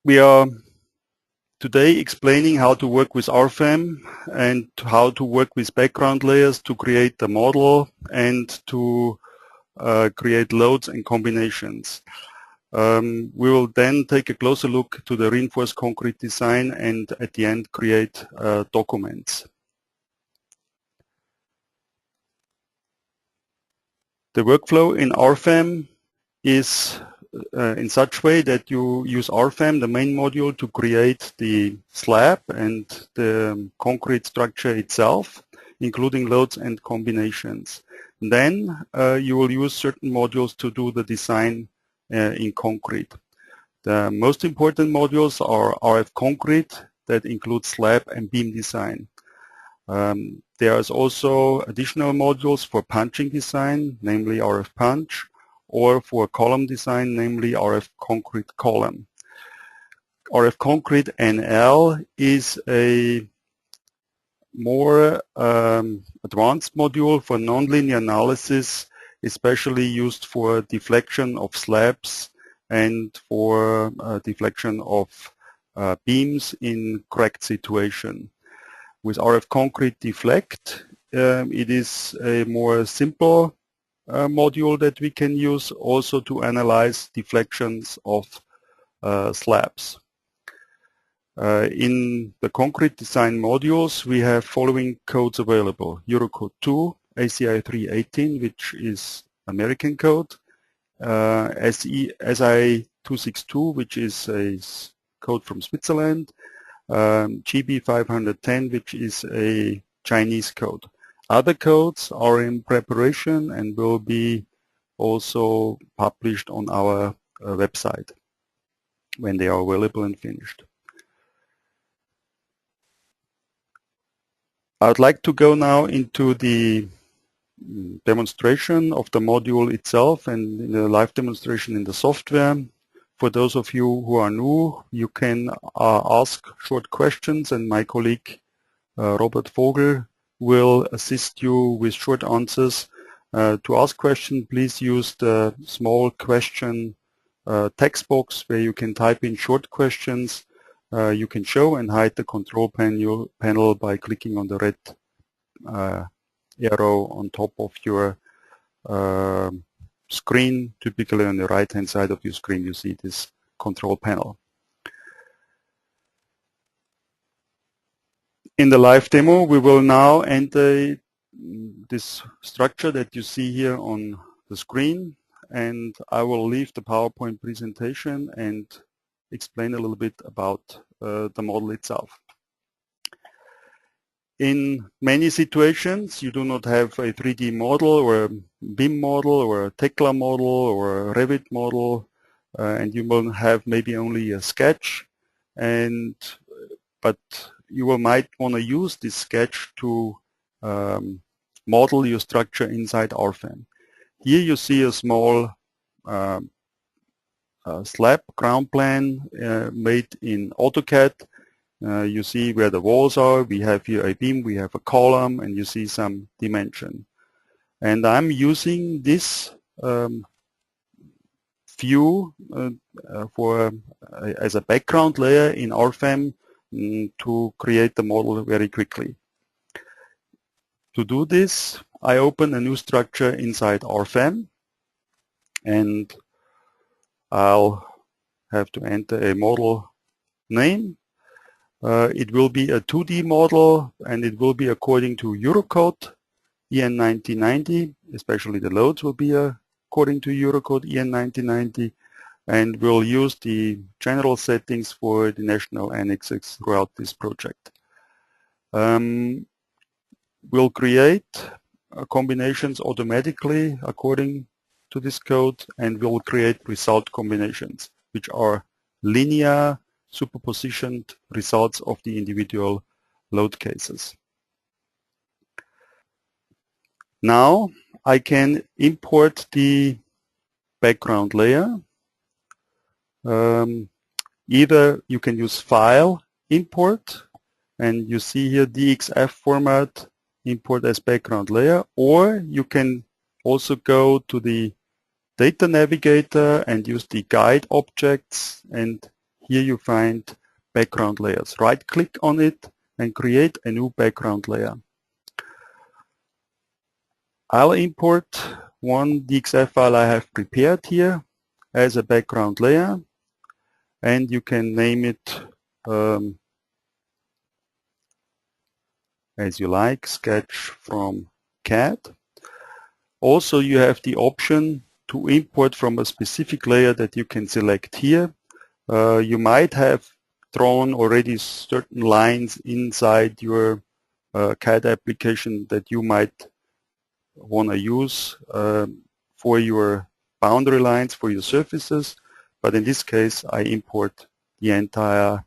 We are today explaining how to work with RFEM and how to work with background layers to create a model and to create loads and combinations. We will then take a closer look to the reinforced concrete design and at the end create documents. The workflow in RFEM is in such way that you use RFEM, the main module, to create the slab and the concrete structure itself, including loads and combinations. Then you will use certain modules to do the design in concrete. The most important modules are RF concrete, that includes slab and beam design. There is also additional modules for punching design, namely RF punch, or for column design, namely RF concrete column. RF concrete NL is a more advanced module for nonlinear analysis, especially used for deflection of slabs and for deflection of beams in cracked situation. With RF concrete deflect, it is a more simple module that we can use also to analyze deflections of slabs. In the concrete design modules, we have following codes available: Eurocode 2, ACI 318, which is American code, SI 262, which is a code from Switzerland, GB 510, which is a Chinese code. Other codes are in preparation and will be also published on our website when they are available and finished. I would like to go now into the demonstration of the module itself and in the live demonstration in the software. For those of you who are new, you can ask short questions, and my colleague Robert Vogel will assist you with short answers. To ask questions, please use the small question text box where you can type in short questions. You can show and hide the control panel by clicking on the red arrow on top of your screen. Typically on the right hand side of your screen you see this control panel. In the live demo, we will now enter this structure that you see here on the screen, and I will leave the PowerPoint presentation and explain a little bit about the model itself. In many situations, you do not have a 3D model or a BIM model or a Tekla model or a Revit model, and you will have maybe only a sketch, but you might want to use this sketch to model your structure inside RFEM. Here you see a small slab ground plan made in AutoCAD. You see where the walls are. We have here a beam, we have a column, and you see some dimension. And I'm using this view as a background layer in RFEM to create the model very quickly. To do this, I open a new structure inside RFEM, and I'll have to enter a model name. It will be a 2D model, and it will be according to Eurocode EN 1990, especially the loads will be according to Eurocode EN 1990, and we'll use the general settings for the national annexes throughout this project. We'll create combinations automatically according to this code, and we'll create result combinations, which are linear superpositioned results of the individual load cases. Now I can import the background layer. Either you can use File, Import, and you see here DXF format, import as background layer, or you can also go to the Data Navigator and use the Guide objects, and Here you find background layers. Right click on it and create a new background layer. I'll import one DXF file I have prepared here as a background layer, and you can name it as you like, sketch from CAD. Also, you have the option to import from a specific layer that you can select here. You might have drawn already certain lines inside your CAD application that you might want to use for your boundary lines, for your surfaces, but in this case I import the entire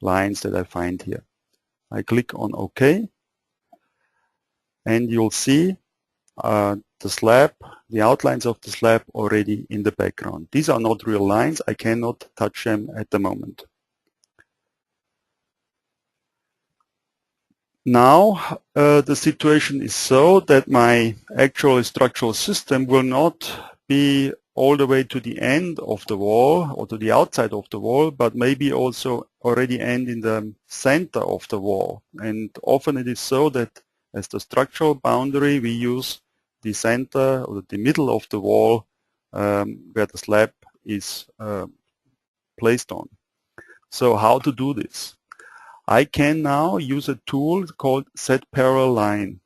lines that I find here. I click on OK, and you'll see the slab, the outlines of the slab already in the background. These are not real lines. I cannot touch them at the moment. Now the situation is so that my actual structural system will not be all the way to the end of the wall or to the outside of the wall, but maybe also already end in the center of the wall. And often it is so that as the structural boundary we use the center or the middle of the wall where the slab is placed on. So how to do this? I can now use a tool called Set Parallel Line.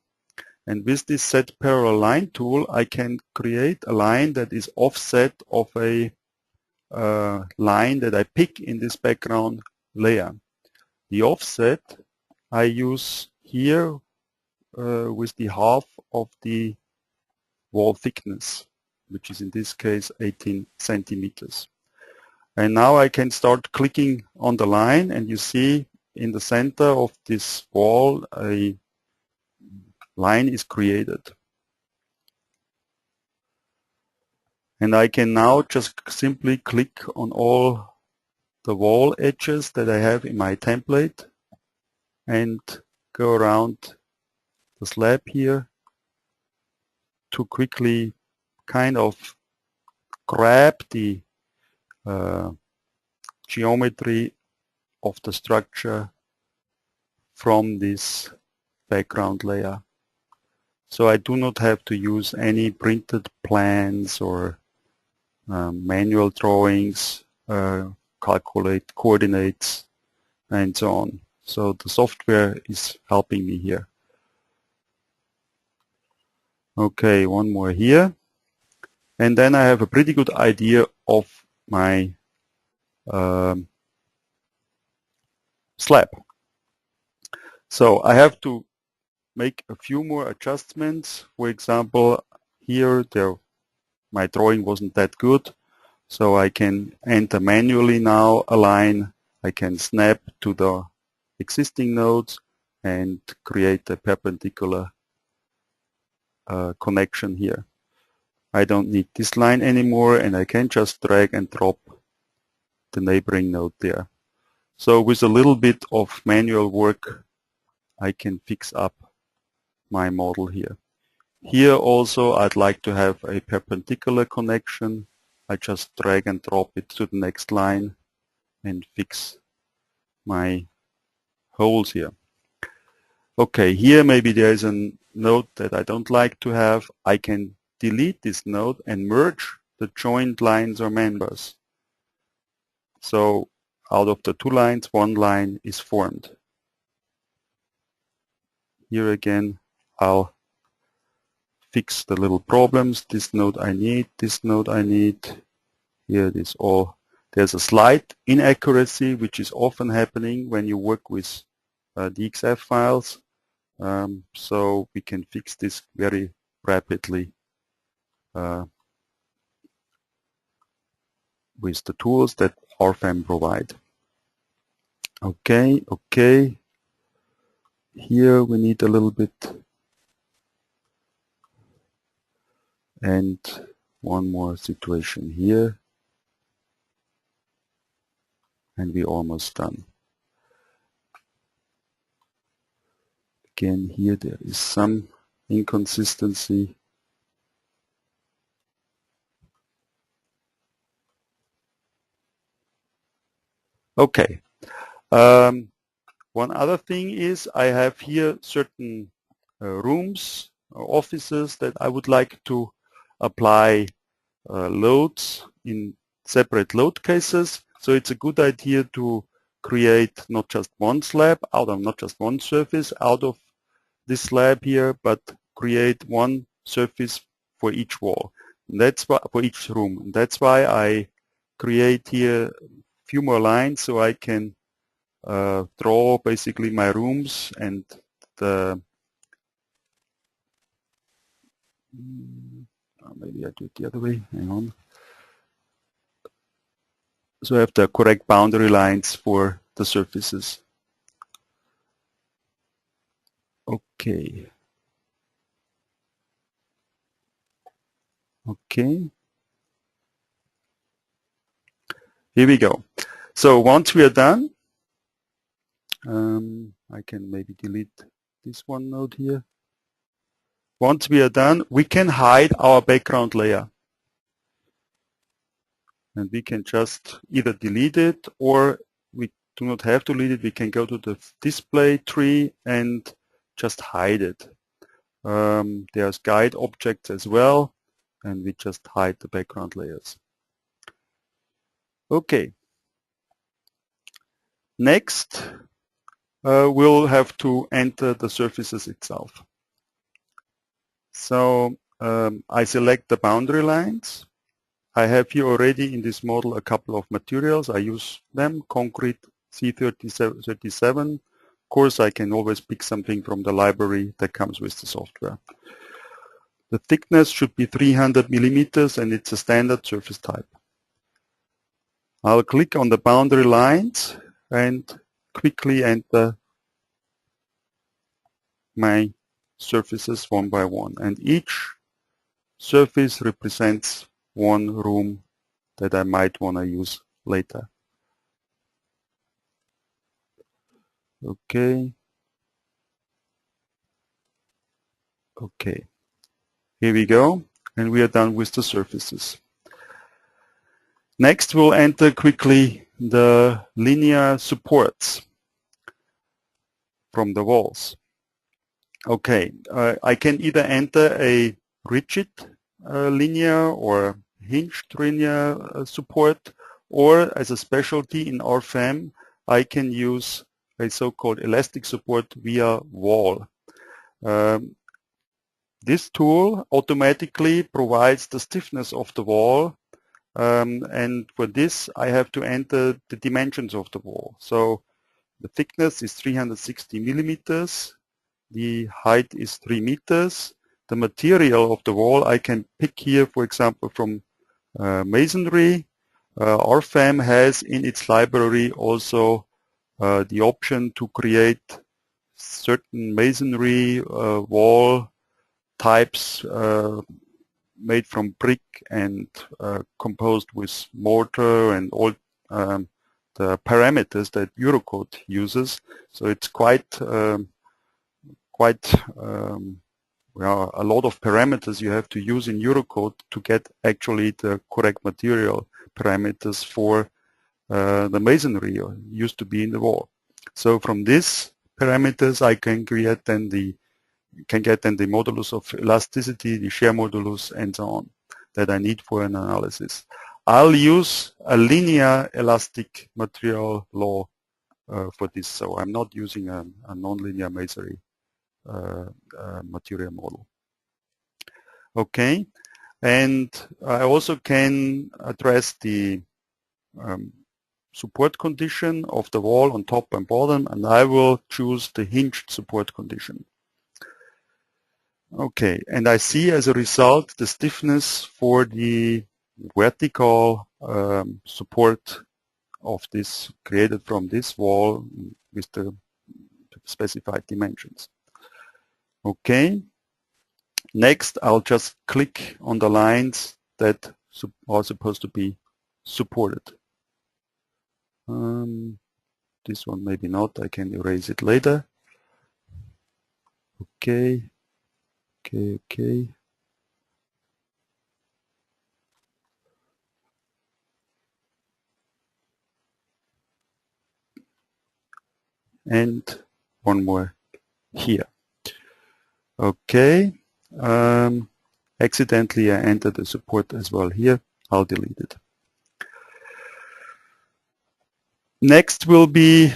And with this Set Parallel Line tool, I can create a line that is offset of a line that I pick in this background layer. The offset I use here with the half of the wall thickness, which is in this case 18 centimeters. And now I can start clicking on the line, and you see in the center of this wall a line is created. And I can now just simply click on all the wall edges that I have in my template and go around the slab here to quickly kind of grab the geometry of the structure from this background layer. So I do not have to use any printed plans or manual drawings, calculate coordinates and so on. So the software is helping me here. Okay, one more here. And then I have a pretty good idea of my slab. So I have to make a few more adjustments. For example, here my drawing wasn't that good, so I can enter manually now a line. I can snap to the existing nodes and create a perpendicular connection here. I don't need this line anymore, and I can just drag and drop the neighboring node there. So with a little bit of manual work, I can fix up my model here. Here also I'd like to have a perpendicular connection. I just drag and drop it to the next line and fix my holes here. Okay, here maybe there is a node that I don't like to have. I can delete this node and merge the joined lines or members. So out of the two lines, one line is formed. Here again, I'll fix the little problems. This node I need, this node I need. Here it is all. There's a slight inaccuracy which is often happening when you work with DXF files. So we can fix this very rapidly with the tools that RFEM provide. Okay. Here we need a little bit. And one more situation here. And we're almost done. Again, here there is some inconsistency. Okay. One other thing is I have here certain rooms or offices that I would like to apply loads in separate load cases. So it's a good idea to create not just one slab out of, not just one surface out of this slab here, but create one surface for each wall. And that's why, for each room. And that's why I create here a few more lines so I can draw basically my rooms and the maybe I do it the other way, hang on. So I have the correct boundary lines for the surfaces. Okay. Okay. Here we go. So once we are done, I can maybe delete this one node here. Once we are done, we can hide our background layer. And we can just either delete it, or we do not have to delete it. We can go to the display tree and just hide it. There's guide objects as well, and we just hide the background layers. Okay. Next, we'll have to enter the surfaces itself. So I select the boundary lines. I have here already in this model a couple of materials. I use them, concrete C37. Of course, I can always pick something from the library that comes with the software. The thickness should be 300 millimeters, and it's a standard surface type. I'll click on the boundary lines and quickly enter my surfaces one by one. And each surface represents one room that I might want to use later. Okay. Okay. Here we go. And we are done with the surfaces. Next, we'll enter quickly the linear supports from the walls. Okay. I can either enter a rigid linear or hinged linear support, or as a specialty in RFEM, I can use a so-called elastic support via wall. This tool automatically provides the stiffness of the wall, and for this I have to enter the dimensions of the wall. So the thickness is 360 millimeters, the height is 3 meters. The material of the wall I can pick here, for example, from masonry. RFEM has in its library also the option to create certain masonry wall types made from brick and composed with mortar and all the parameters that Eurocode uses. So it's quite well, a lot of parameters you have to use in Eurocode to get actually the correct material parameters for the masonry used to be in the wall. So from these parameters I can create then the modulus of elasticity, the shear modulus, and so on that I need for an analysis. I'll use a linear elastic material law for this, so I'm not using a nonlinear masonry material model. Okay, and I also can address the support condition of the wall on top and bottom, and I will choose the hinged support condition. Okay, and I see as a result the stiffness for the vertical support of this created from this wall with the specified dimensions. Okay, next I'll just click on the lines that are supposed to be supported. This one maybe not, I can erase it later. Okay. Okay. and one more here. Okay. Accidentally I entered the support as well here. I'll delete it. Next will be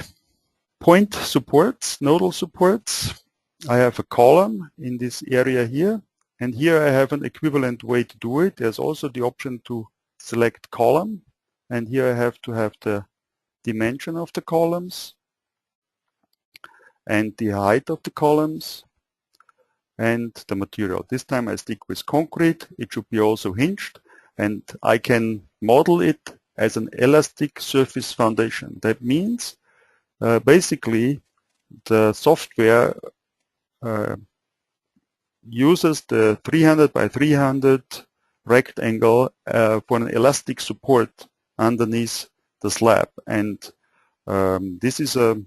point supports, nodal supports. I have a column in this area here, and here I have an equivalent way to do it. There's also the option to select column, and here I have to have the dimension of the columns and the height of the columns and the material. This time I stick with concrete. It should be also hinged, and I can model it as an elastic surface foundation. That means basically the software uses the 300 by 300 rectangle for an elastic support underneath the slab, and this is a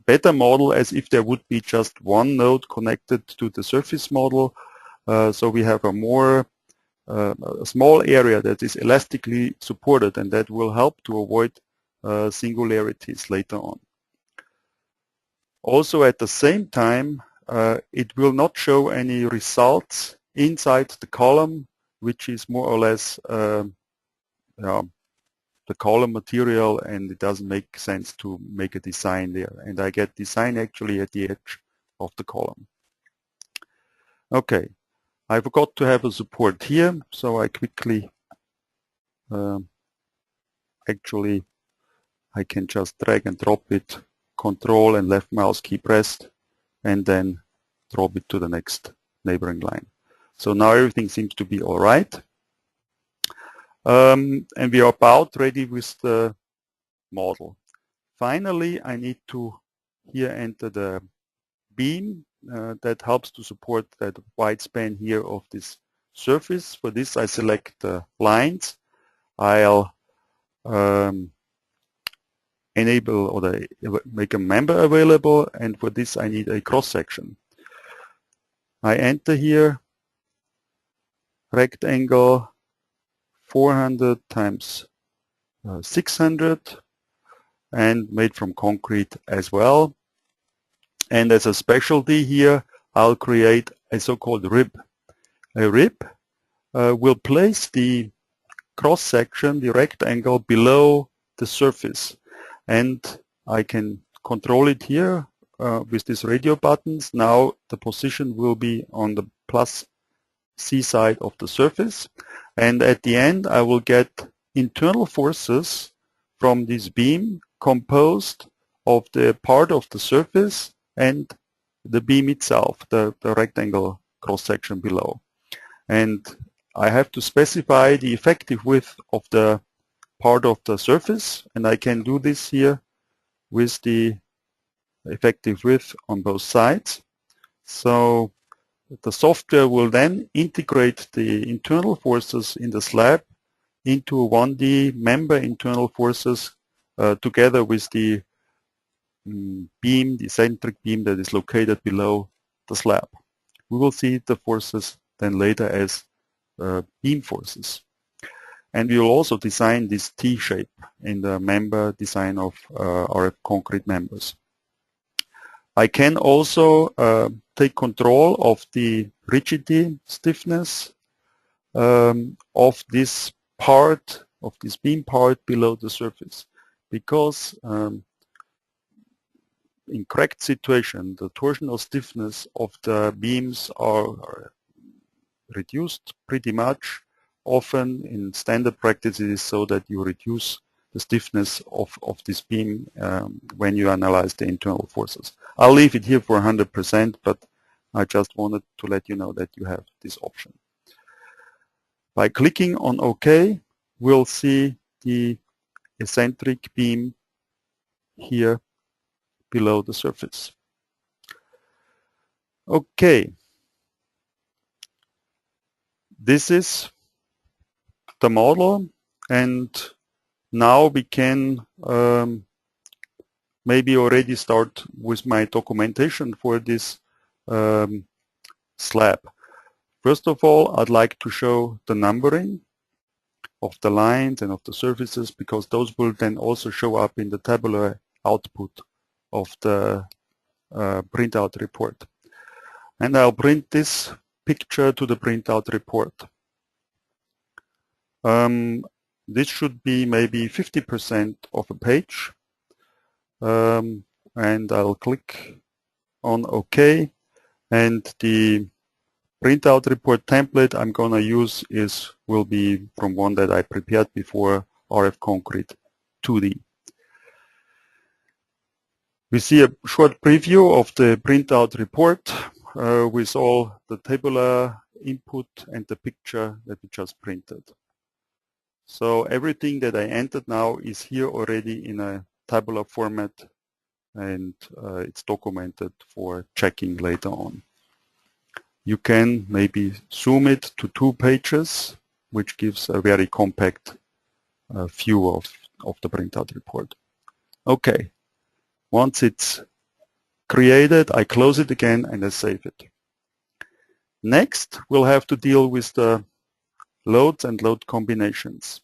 better model as if there would be just one node connected to the surface model. So we have a more a small area that is elastically supported, and that will help to avoid singularities later on. Also at the same time, it will not show any results inside the column, which is more or less the column material, and it doesn't make sense to make a design there. And I get design actually at the edge of the column. Okay, I forgot to have a support here, so I quickly actually I can just drag and drop it, Control and left mouse key pressed, and then drop it to the next neighboring line. So now everything seems to be all right. And we are about ready with the model. Finally, I need to here enter the beam that helps to support that wide span here of this surface. For this, I select the lines. I'll enable or make a member available, and for this I need a cross section. I enter here rectangle 400 times 600 and made from concrete as well. And as a specialty here, I'll create a so-called rib. A rib will place the cross section, the rectangle, below the surface, and I can control it here with these radio buttons. Now the position will be on the plus C side of the surface, and at the end I will get internal forces from this beam composed of the part of the surface and the beam itself, the rectangle cross section below. And I have to specify the effective width of the part of the surface, and I can do this here with the effective width on both sides. So the software will then integrate the internal forces in the slab into 1D member internal forces together with the beam, the eccentric beam that is located below the slab. We will see the forces then later as beam forces. And we will also design this T-shape in the member design of RF concrete members. I can also take control of the rigidity stiffness of this part, of this beam part below the surface, because in correct situation the torsional stiffness of the beams are reduced pretty much. Often in standard practice it is so that you reduce the stiffness of this beam when you analyze the internal forces. I'll leave it here for 100%, but I just wanted to let you know that you have this option. By clicking on OK, we'll see the eccentric beam here below the surface. Okay. This is the model, and now we can maybe already start with my documentation for this slab. First of all, I'd like to show the numbering of the lines and of the surfaces, because those will then also show up in the tabular output of the printout report. And I'll print this picture to the printout report. This should be maybe 50% of a page. And I'll click on OK. And the printout report template I'm going to use will be from one that I prepared before, RF Concrete 2D. We see a short preview of the printout report with all the tabular input and the picture that we just printed. So everything that I entered now is here already in a tabular format, and it's documented for checking later on. You can maybe zoom it to 2 pages, which gives a very compact view of the printout report. Okay, once it's created, I close it again and I save it. Next, we'll have to deal with the loads and load combinations.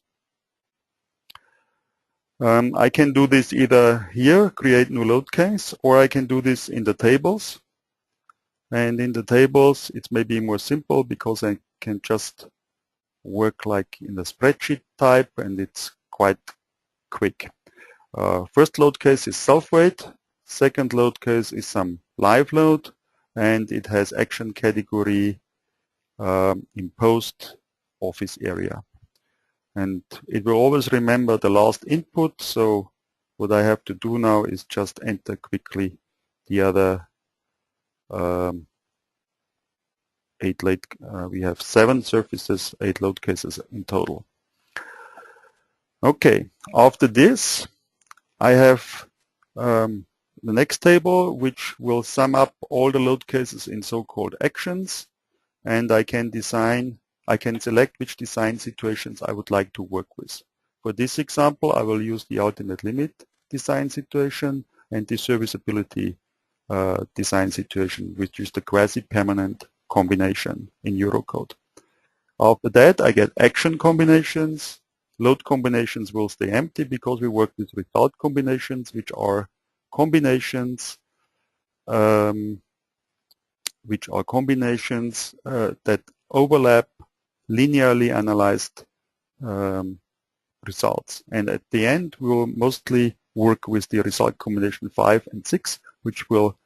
I can do this either here, create new load case, or I can do this in the tables. And in the tables, it's maybe more simple because I can just work like in the spreadsheet type, and it's quite quick. First load case is self-weight. Second load case is some live load, and it has action category imposed office area. And it will always remember the last input, so what I have to do now is just enter quickly the other 8 load. We have 7 surfaces, 8 load cases in total. Okay, after this, I have the next table, which will sum up all the load cases in so-called actions, and I can select which design situations I would like to work with. For this example, I will use the ultimate limit design situation and the serviceability design situation, which is the quasi-permanent combination in Eurocode. After that, I get action combinations. Load combinations will stay empty because we work with result combinations, which are combinations that overlap linearly analyzed results. And at the end, we will mostly work with the result combination 5 and 6, which will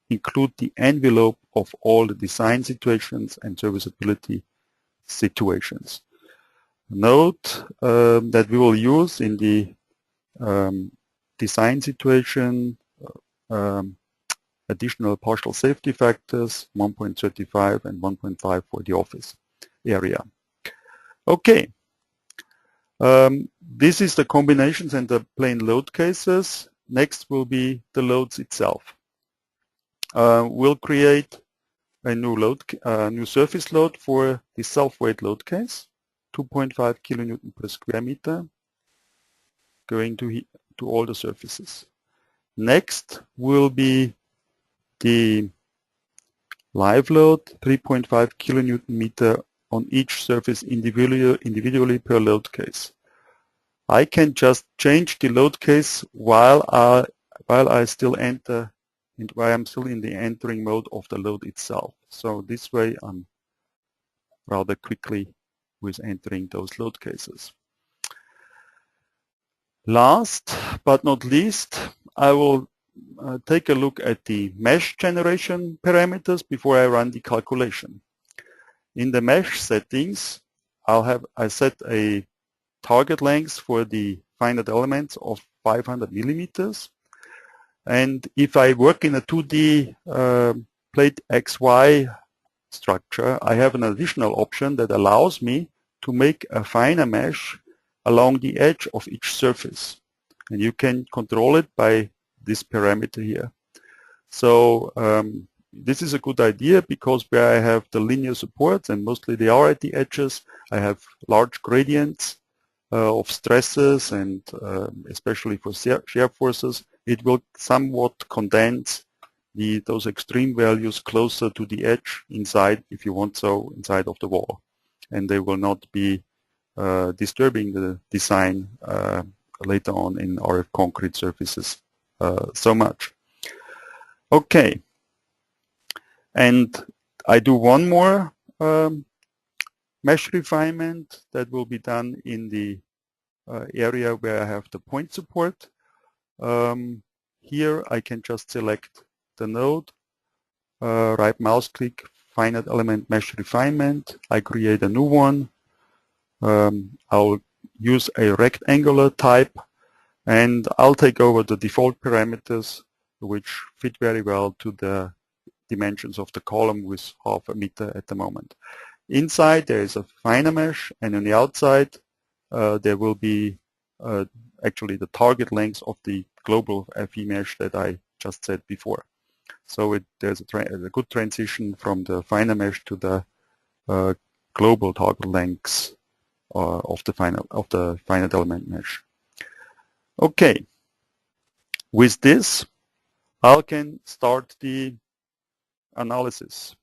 include the envelope of all the design situations and serviceability situations. Note that we will use in the design situation additional partial safety factors, 1.35 and 1.5 for the office area. Okay, this is the combinations and the plain load cases. Next will be the loads itself. We'll create a new surface load for the self-weight load case, 2.5 kilonewton per square meter, going to all the surfaces. Next will be the live load, 3.5 kilonewton meter on each surface individually per load case. I can just change the load case while I'm still in the entering mode of the load itself. So this way I'm rather quickly with entering those load cases. Last but not least, I will take a look at the mesh generation parameters before I run the calculation. In the mesh settings, I set a target length for the finite elements of 500 millimeters. And if I work in a 2D plate XY structure, I have an additional option that allows me to make a finer mesh along the edge of each surface. And you can control it by this parameter here. So this is a good idea because where I have the linear supports, and mostly they are at the edges, I have large gradients of stresses, and especially for shear forces, it will somewhat condense those extreme values closer to the edge inside, if you want so, inside of the wall. And they will not be disturbing the design later on in RF concrete surfaces so much. Okay, and I do one more mesh refinement that will be done in the area where I have the point support. Here I can just select the node, right mouse click, finite element mesh refinement. I create a new one. I'll use a rectangular type, and I'll take over the default parameters which fit very well to the dimensions of the column with 0.5 meter at the moment. Inside there is a finer mesh, and on the outside there will be actually the target length of the global FE mesh that I just said before. So there's a good transition from the finer mesh to the global target lengths of the finite element mesh. Okay, with this I can start the analysis.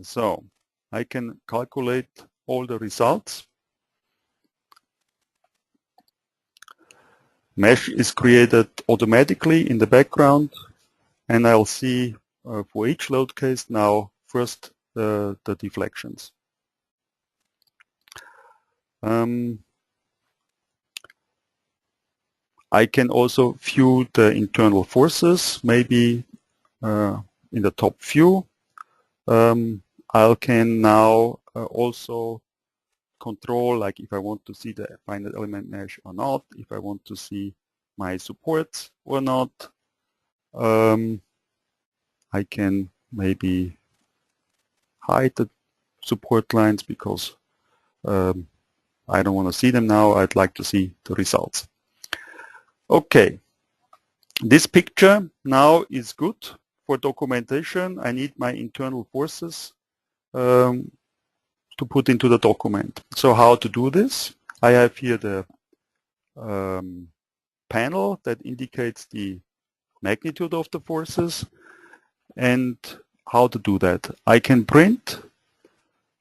So I can calculate all the results. Mesh is created automatically in the background, and I'll see for each load case now first the deflections. I can also view the internal forces, maybe in the top view. I can now also control, like if I want to see the finite element mesh or not, if I want to see my supports or not. I can maybe hide the support lines because I don't want to see them now. I'd like to see the results. Okay, this picture now is good for documentation. I need my internal forces to put into the document. So how to do this? I have here the panel that indicates the magnitude of the forces, and how to do that. I can print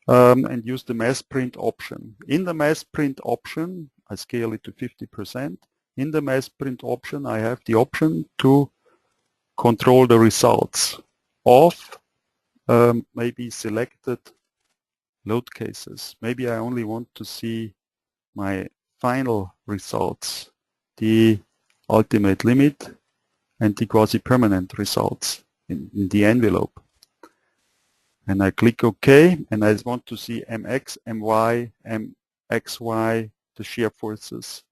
and use the mass print option. In the mass print option, I scale it to 50%. In the mass print option, I have the option to control the results of maybe selected load cases. Maybe I only want to see my final results, the ultimate limit and the quasi-permanent results in the envelope. And I click OK, and I want to see MX, MY, MXY, the shear forces,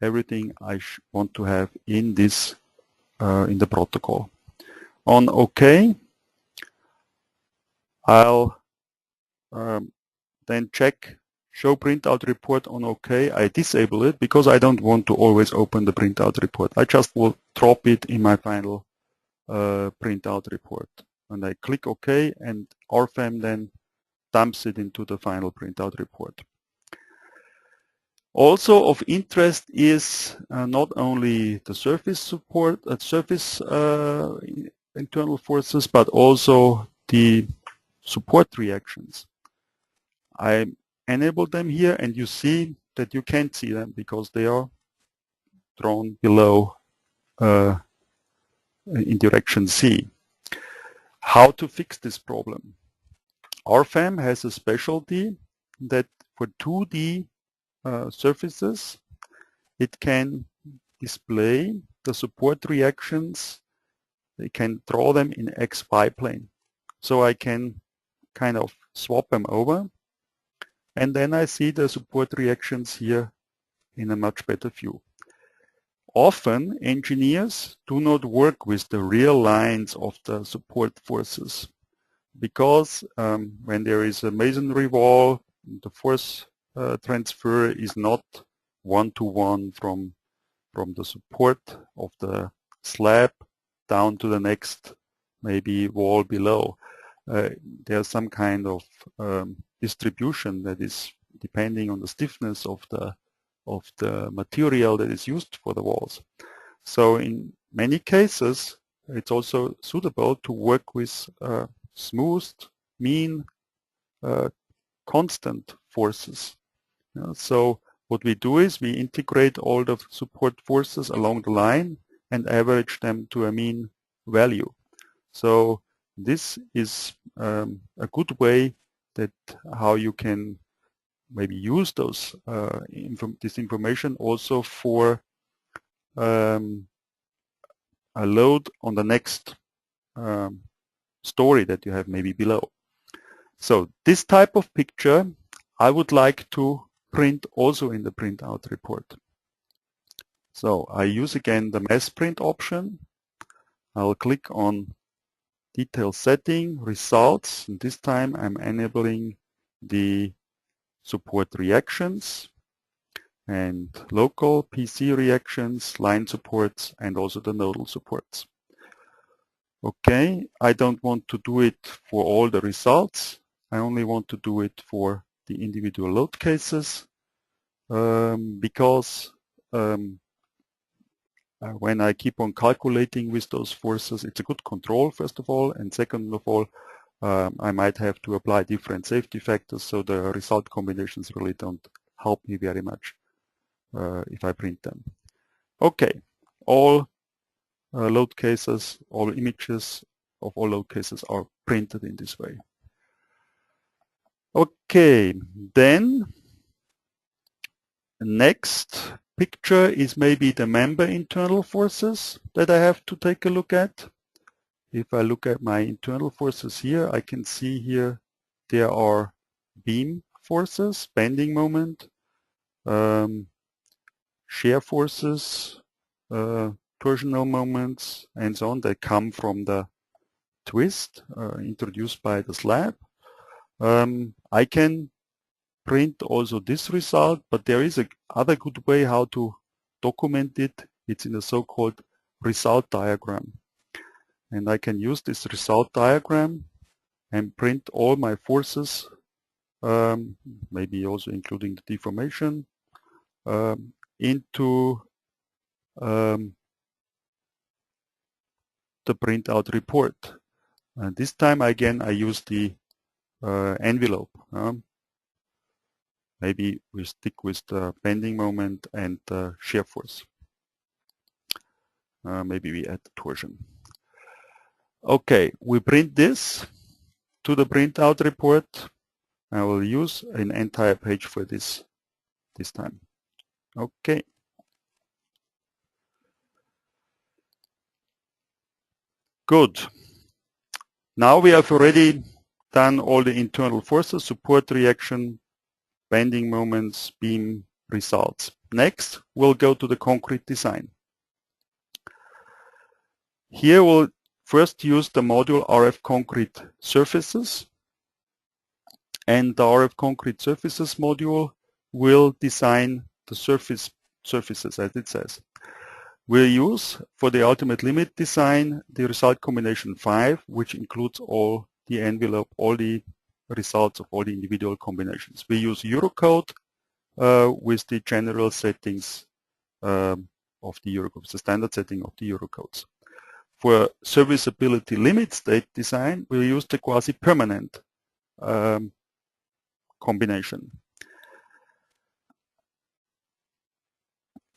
everything I want to have in this in the protocol. On OK, I'll then check show printout report on OK. I disable it because I don't want to always open the printout report. I just will drop it in my final printout report. And I click OK, and RFEM then dumps it into the final printout report. Also of interest is not only the surface support, surface internal forces, but also the support reactions. I enable them here, and you see that you can't see them because they are drawn below in direction C. How to fix this problem? RFEM has a specialty that for 2D surfaces, it can display the support reactions. It can draw them in XY plane. So I can kind of swap them over, and then I see the support reactions here in a much better view. Often engineers do not work with the real lines of the support forces because when there is a masonry wall, the force transfer is not one-to-one from the support of the slab down to the next maybe wall below. There's some kind of distribution that is depending on the stiffness of the material that is used for the walls. So in many cases, it's also suitable to work with smoothed, mean, constant forces. So what we do is we integrate all the support forces along the line and average them to a mean value. So this is a good way that how you can maybe use those this information also for a load on the next story that you have maybe below. So this type of picture I would like to print also in the printout report. So I use again the mass print option. I'll click on detail setting, results, and this time I'm enabling the support reactions and local PC reactions, line supports, and also the nodal supports. Okay, I don't want to do it for all the results. I only want to do it for the individual load cases because when I keep on calculating with those forces, it's a good control, first of all, and second of all, I might have to apply different safety factors, so the result combinations really don't help me very much if I print them. Okay, all load cases, all images of all load cases are printed in this way. Okay, then next picture is maybe the member internal forces that I have to take a look at. If I look at my internal forces here, I can see here there are beam forces, bending moment, shear forces, torsional moments, and so on that come from the twist introduced by the slab. I can print also this result, but there is another good way how to document it. It's in the so-called result diagram. And I can use this result diagram and print all my forces, maybe also including the deformation, into the printout report. And this time again I use the envelope. Maybe we stick with the bending moment and the shear force. Maybe we add the torsion. Okay, we print this to the printout report. I will use an entire page for this time. Okay. Good. Now we have already done all the internal forces, support reaction, bending moments, beam results. Next, we'll go to the concrete design. Here we'll first use the module RF concrete surfaces, and the RF concrete surfaces module will design the surfaces as it says. We'll use for the ultimate limit design the result combination 5, which includes all the envelope, all the results of all the individual combinations. We use Eurocode with the general settings of the Eurocodes, the standard setting of the Eurocodes. For serviceability limit state design, we use the quasi-permanent combination.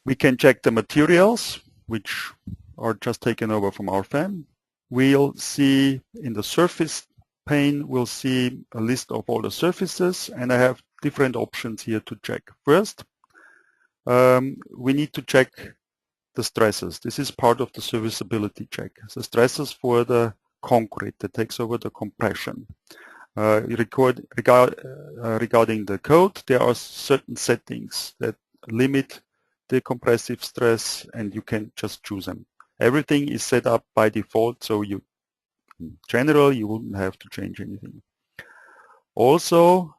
We can check the materials, which are just taken over from RFEM. We'll see in the surface pane, we'll see a list of all the surfaces, and I have different options here to check. First, we need to check the stresses. This is part of the serviceability check. The stresses for the concrete that takes over the compression. Regarding the code, there are certain settings that limit the compressive stress, and you can just choose them. Everything is set up by default, so in general you wouldn't have to change anything. Also,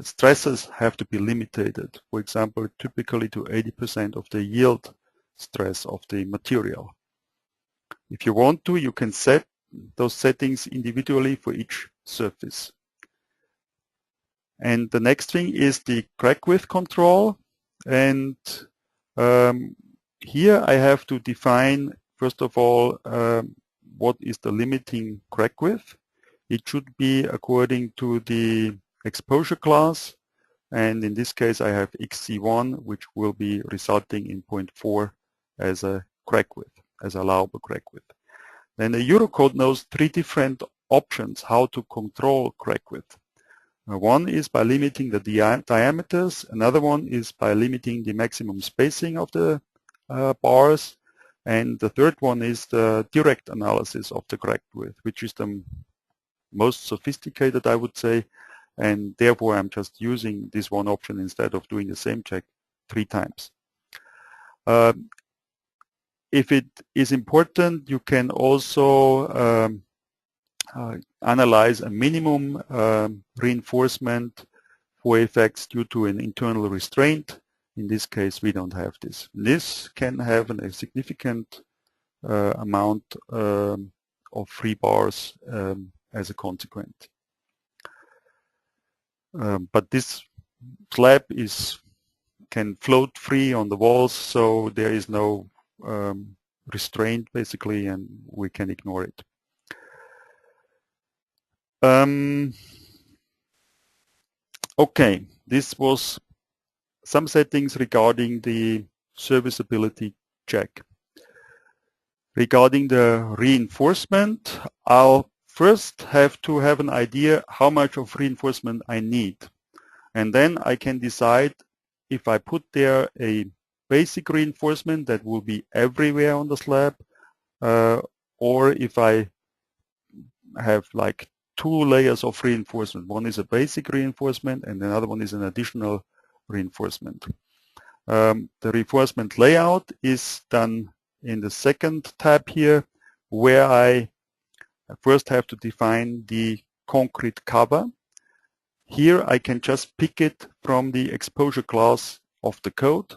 stresses have to be limited. For example, typically to 80% of the yield stress of the material. If you want to, you can set those settings individually for each surface. And the next thing is the crack width control. And here I have to define, first of all, what is the limiting crack width. It should be according to the exposure class. And in this case, I have XC1, which will be resulting in 0.4 as a crack width, as allowable crack width. then the Eurocode knows 3 different options how to control crack width. One is by limiting the diameters, another one is by limiting the maximum spacing of the bars, and the third one is the direct analysis of the crack width, which is the most sophisticated, I would say, and therefore I'm just using this one option instead of doing the same check 3 times. If it is important, you can also analyze a minimum reinforcement for effects due to an internal restraint. In this case, we don't have this. This can have a significant amount of free bars as a consequence. But this slab can float free on the walls, so there is no restraint basically, and we can ignore it. Okay, this was some settings regarding the serviceability check. Regarding the reinforcement, I'll first have to have an idea how much of reinforcement I need. And then I can decide if I put there a basic reinforcement that will be everywhere on the slab, or if I have like 2 layers of reinforcement. One is a basic reinforcement and another one is an additional reinforcement. The reinforcement layout is done in the second tab here, where I first have to define the concrete cover. Here I can just pick it from the exposure class of the code,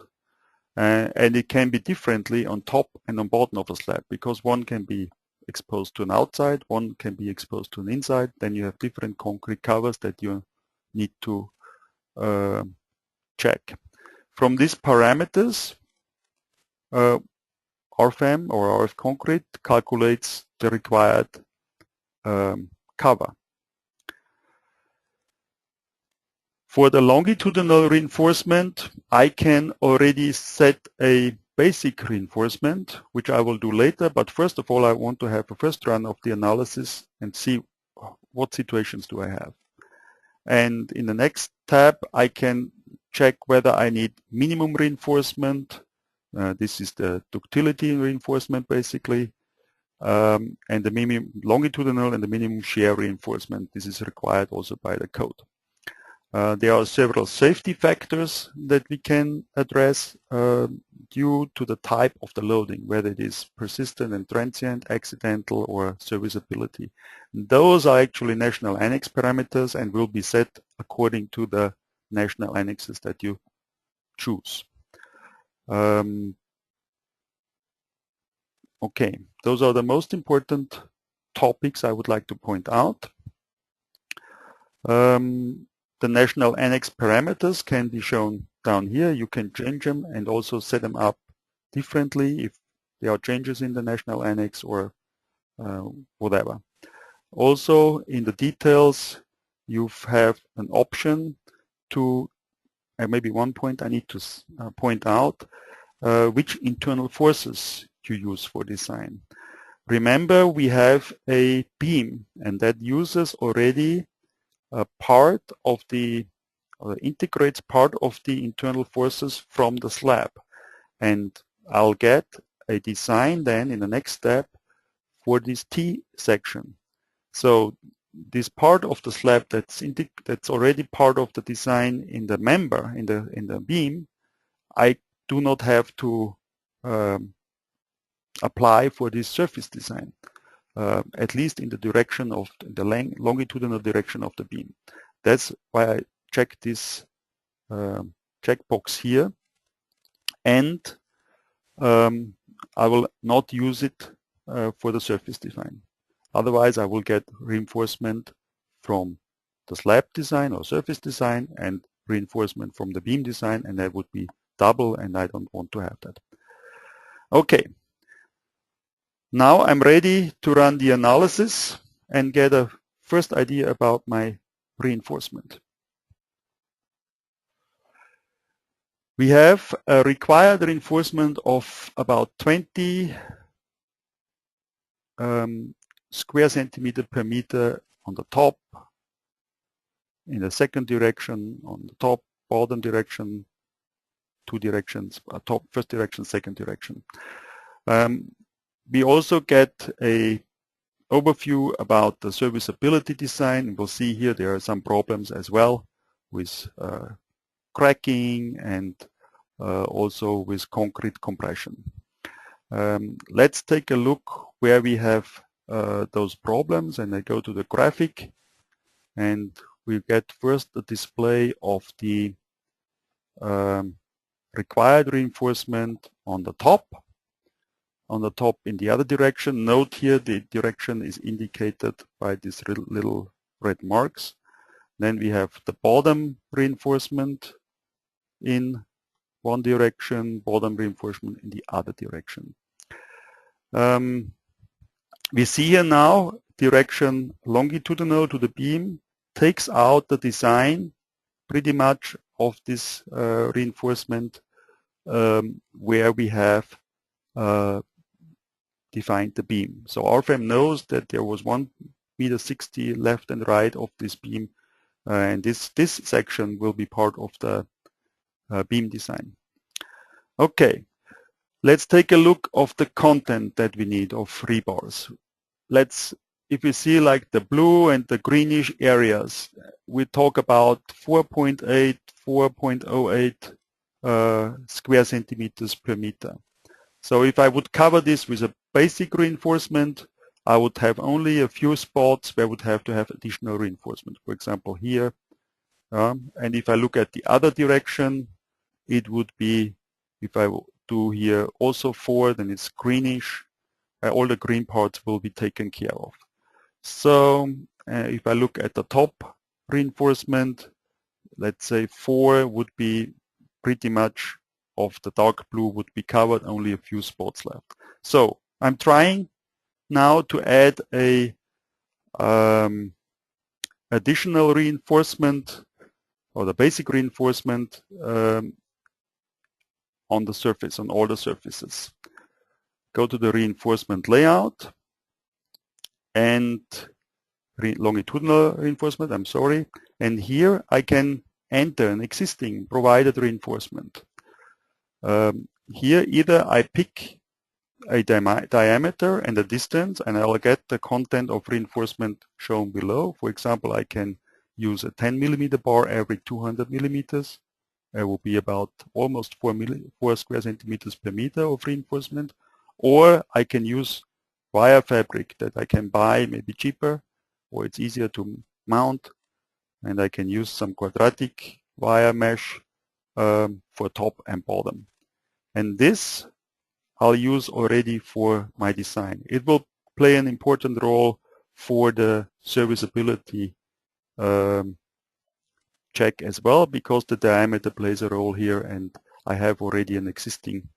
and it can be differently on top and on bottom of the slab, because one can be exposed to an outside, one can be exposed to an inside. Then you have different concrete covers that you need to check. From these parameters, RFEM or RF Concrete calculates the required cover. For the longitudinal reinforcement, I can already set a basic reinforcement, which I will do later, but first of all I want to have a first run of the analysis and see what situations do I have. And in the next tab I can check whether I need minimum reinforcement. This is the ductility reinforcement basically, and the minimum longitudinal and the minimum shear reinforcement. This is required also by the code. There are several safety factors that we can address due to the type of the loading, whether it is persistent and transient, accidental, or serviceability. Those are actually national annex parameters and will be set according to the national annexes that you choose. Okay, those are the most important topics I would like to point out. The national annex parameters can be shown down here. You can change them and also set them up differently if there are changes in the national annex or whatever. Also, in the details, you have an option to, maybe one point I need to point out, which internal forces you use for design. Remember, we have a beam, and that uses already a part of the, or integrates part of the internal forces from the slab. And I'll get a design then in the next step for this T section. So this part of the slab that's already part of the design in the member, in the beam, I do not have to apply for this surface design. At least in the direction of the longitudinal direction of the beam. That's why I check this checkbox here, and I will not use it for the surface design. Otherwise, I will get reinforcement from the slab design or surface design and reinforcement from the beam design, and that would be double, and I don't want to have that. Okay. Now I'm ready to run the analysis and get a first idea about my reinforcement. We have a required reinforcement of about 20 square centimeter per meter on the top, in the second direction, on the top, bottom direction, two directions, top, first direction, second direction. We also get a overview about the serviceability design. We'll see here there are some problems as well with cracking and also with concrete compression. Let's take a look where we have those problems, and I go to the graphic, and we get first the display of the required reinforcement on the top. On the top in the other direction. Note here the direction is indicated by these little red marks. Then we have the bottom reinforcement in one direction, bottom reinforcement in the other direction. We see here now direction longitudinal to the beam takes out the design pretty much of this reinforcement where we have defined the beam. So RFEM knows that there was 1.60 meters left and right of this beam, and this section will be part of the beam design. Okay, let's take a look of the content that we need of rebars. If you see like the blue and the greenish areas, we talk about 4.8, 4.08 square centimeters per meter. So if I would cover this with a basic reinforcement, I would have only a few spots where I would have to have additional reinforcement. For example, here. And if I look at the other direction, it would be, if I do here also 4, then it's greenish. All the green parts will be taken care of. So if I look at the top reinforcement, let's say 4 would be pretty much of the dark blue would be covered, only a few spots left. So I'm trying now to add a additional reinforcement or the basic reinforcement on the surface, on all the surfaces. Go to the reinforcement layout and longitudinal reinforcement, I'm sorry, and here I can enter an existing provided reinforcement. Here either I pick a diameter and a distance, and I'll get the content of reinforcement shown below. For example, I can use a 10 millimeter bar every 200 millimeters. It will be about almost 4 square centimeters per meter of reinforcement. Or I can use wire fabric that I can buy, maybe cheaper, or it's easier to mount, and I can use some quadratic wire mesh for top and bottom. And this I'll use already for my design. It will play an important role for the serviceability check as well, because the diameter plays a role here, and I have already an existing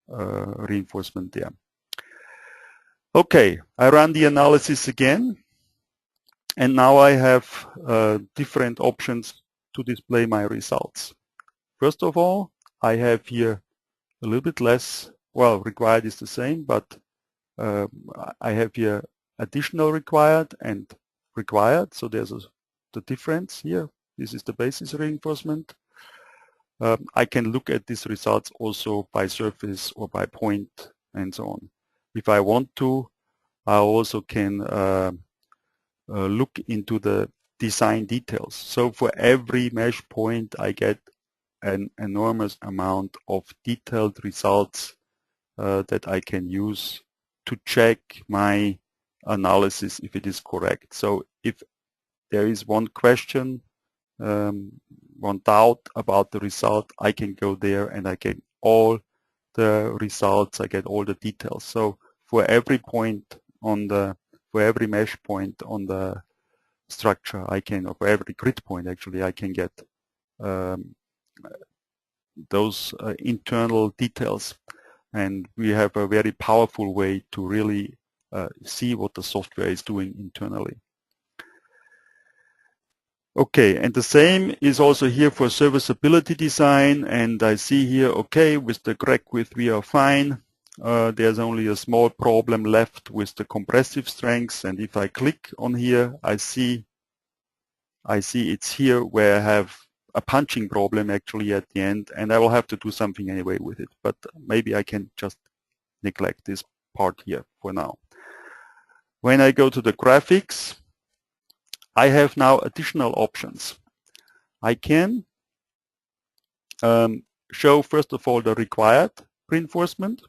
reinforcement there. Okay, I run the analysis again, and now I have different options to display my results. First of all, I have here a little bit less, well, required is the same, but I have here additional required and required, so there's the difference here. This is the basis reinforcement. I can look at these results also by surface or by point and so on. If I want to, I also can look into the design details. So for every mesh point, I get an enormous amount of detailed results that I can use to check my analysis if it is correct. So if there is one question, one doubt about the result, I can go there and I get all the results, I get all the details. So for every point on the, for every mesh point on the structure, I can, or for every grid point actually, I can get those internal details. And we have a very powerful way to really see what the software is doing internally. Okay, and the same is also here for serviceability design, and I see here, okay, with the crack width we are fine. there's only a small problem left with the compressive strengths, and if I click on here, I see it's here where I have a punching problem actually at the end, and I will have to do something anyway with it, but maybe I can just neglect this part here for now. When I go to the graphics, I have now additional options. I can show first of all the required reinforcement,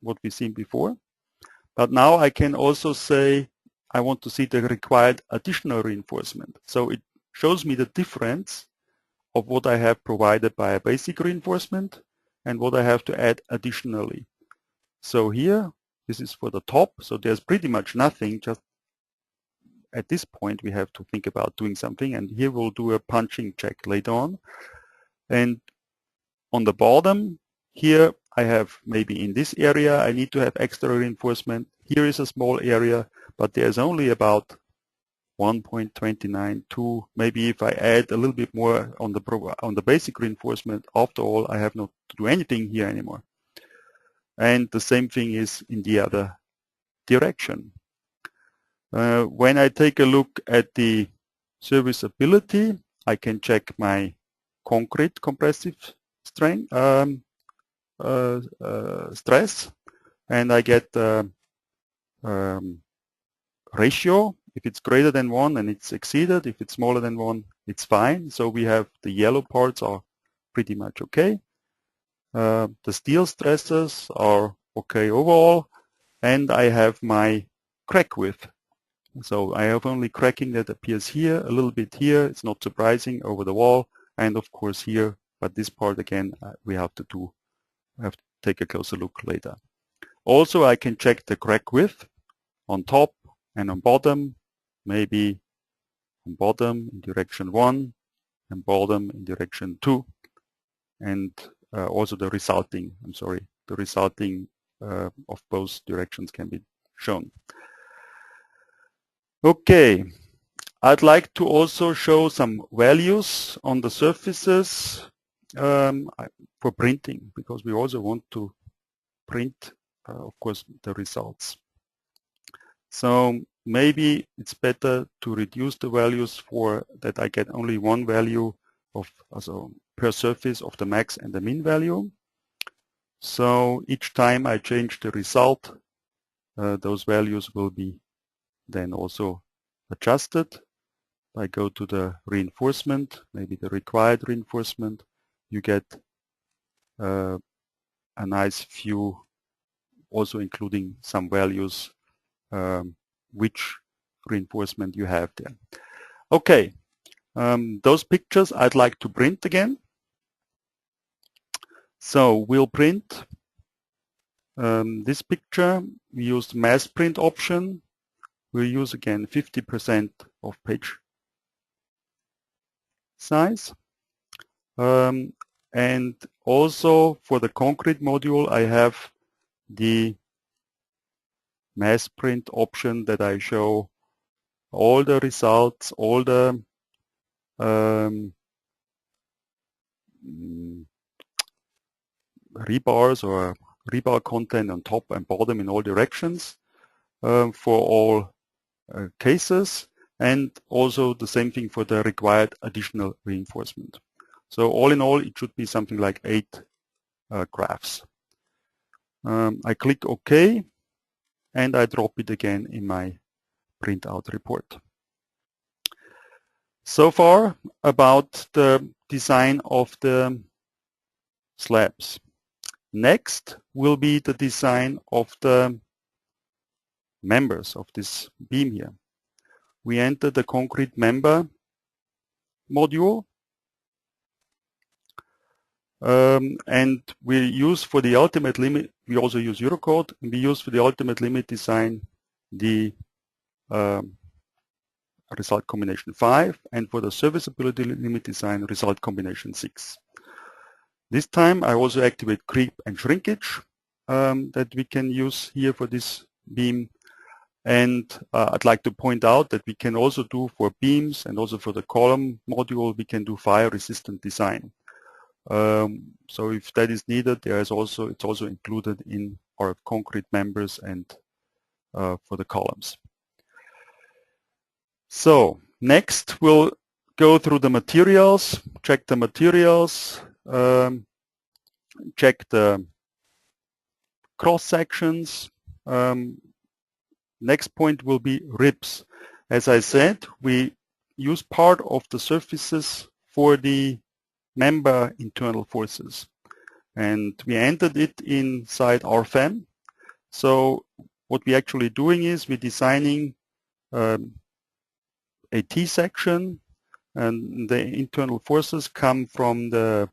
what we've seen before, but now I can also say I want to see the required additional reinforcement. So it shows me the difference of what I have provided by a basic reinforcement and what I have to add additionally. So here, this is for the top, so there's pretty much nothing, just at this point we have to think about doing something, and here we'll do a punching check later on. And on the bottom, here I have maybe in this area I need to have extra reinforcement. Here is a small area, but there's only about 1.292. Maybe if I add a little bit more on the basic reinforcement, after all, I have not to do anything here anymore. And the same thing is in the other direction. When I take a look at the serviceability, I can check my concrete compressive strength, stress, and I get ratio. If it's greater than 1 and it's exceeded, if it's smaller than 1, it's fine. So we have the yellow parts are pretty much okay. The steel stresses are okay overall, and I have my crack width. So I have only cracking that appears here, a little bit here, it's not surprising, over the wall, and of course here, but this part again we have to take a closer look later. Also I can check the crack width on top and on bottom, maybe on bottom in direction 1 and bottom in direction 2, and also the resulting, the resulting of both directions can be shown. Okay, I'd like to also show some values on the surfaces for printing, because we also want to print, of course, the results. So maybe it's better to reduce the values for that I get only one value of per surface of the max and the min value. So each time I change the result, those values will be then also adjusted. I go to the reinforcement, maybe the required reinforcement, you get a nice view, also including some values, which reinforcement you have there. Okay, those pictures I'd like to print again. So we'll print this picture. We use the mass print option. We'll use again 50% of page size. And also for the concrete module, I have the mass print option that I show all the results, all the rebars or rebar content on top and bottom in all directions for all cases, and also the same thing for the required additional reinforcement. So all in all, it should be something like 8 graphs. I click OK, and I drop it again in my printout report. So far about the design of the slabs. Next will be the design of the members of this beam here. We enter the concrete member module, and we use for the ultimate limit, we also use Eurocode, and we use for the ultimate limit design the result combination 5, and for the serviceability limit design result combination 6. This time I also activate creep and shrinkage that we can use here for this beam. And I'd like to point out that we can also do for beams and also for the column module, we can do fire resistant design. So if that is needed, it's also included in are concrete members and for the columns. So next we'll go through the materials, check the materials, check the cross sections. Next point will be ribs. As I said, we use part of the surfaces for the member internal forces, and we entered it inside RFEM. So what we're actually doing is we're designing a T section, and the internal forces come from the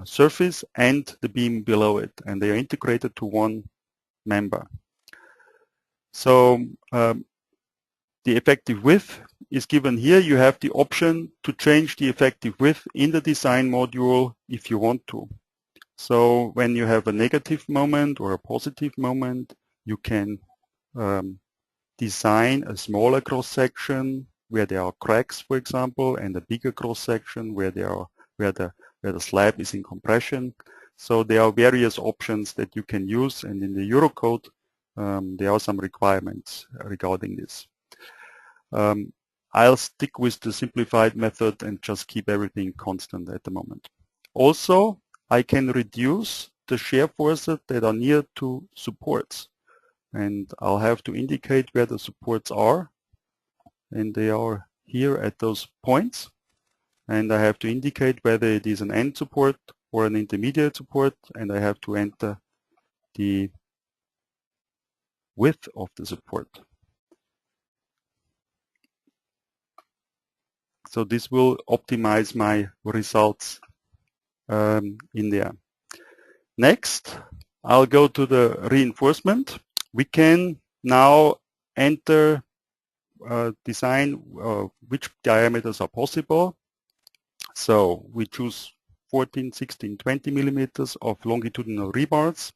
surface and the beam below it, and they are integrated to one member. So the effective width is given here. You have the option to change the effective width in the design module if you want to. So when you have a negative moment or a positive moment, you can design a smaller cross section where there are cracks, for example, and a bigger cross section where the slab is in compression. So there are various options that you can use, and in the Eurocode there are some requirements regarding this. I'll stick with the simplified method and just keep everything constant at the moment. Also, I can reduce the shear forces that are near to supports, and I'll have to indicate where the supports are, and they are here at those points, and I have to indicate whether it is an end support or an intermediate support, and I have to enter the width of the support. So this will optimize my results in there. Next, I'll go to the reinforcement. We can now enter design which diameters are possible. So we choose 14, 16, 20 millimeters of longitudinal rebars.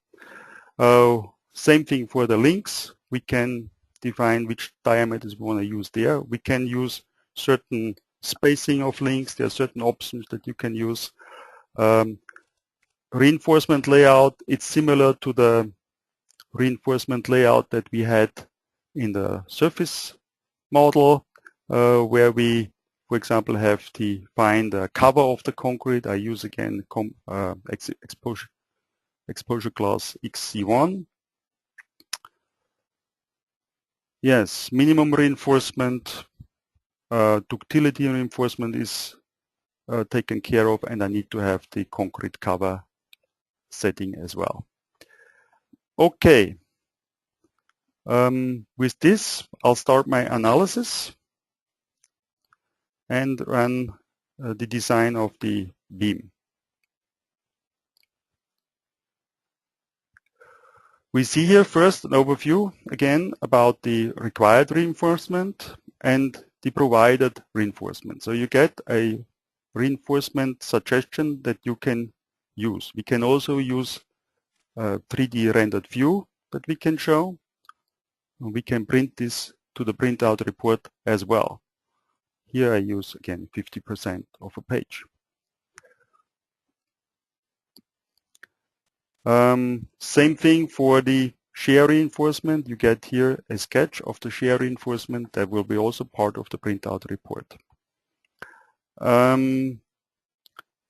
Same thing for the links. We can define which diameters we want to use there. We can use certain spacing of links. There are certain options that you can use. Reinforcement layout, it's similar to the reinforcement layout that we had in the surface model, where we, for example, have to find the cover of the concrete. I use again exposure class XC1. Yes, minimum reinforcement, ductility reinforcement is taken care of, and I need to have the concrete cover setting as well. Okay, with this I'll start my analysis and run the design of the beam. We see here first an overview again about the required reinforcement and the provided reinforcement. So you get a reinforcement suggestion that you can use. We can also use a 3D rendered view that we can show. We can print this to the printout report as well. Here I use again 50% of a page. Same thing for the shear reinforcement. You get here a sketch of the shear reinforcement that will be also part of the printout report.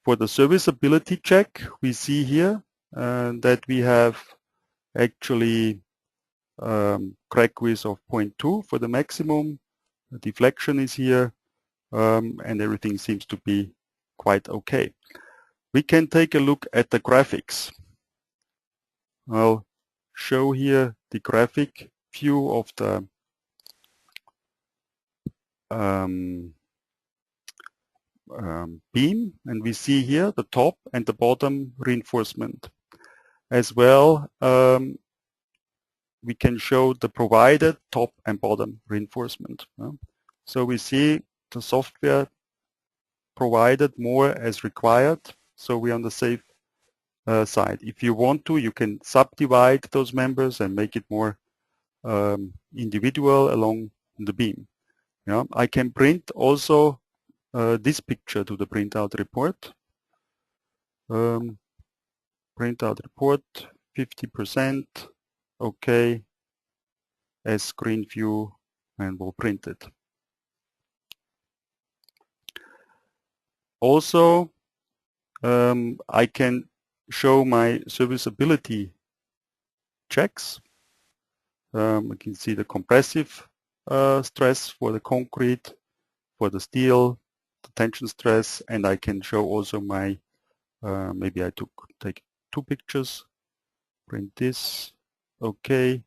For the serviceability check, we see here that we have actually crack width of 0.2 for the maximum. The deflection is here, and everything seems to be quite okay. We can take a look at the graphics. I'll show here the graphic view of the beam, and we see here the top and the bottom reinforcement. As well, we can show the provided top and bottom reinforcement. So we see the software provided more as required, so we're on the safe side. If you want to, you can subdivide those members and make it more individual along the beam. I can print also this picture to the printout report. Printout report 50%, okay, as screen view, and we'll print it. Also, I can show my serviceability checks. We can see the compressive stress for the concrete, for the steel, the tension stress, and I can show also my, maybe I take 2 pictures, print this, okay,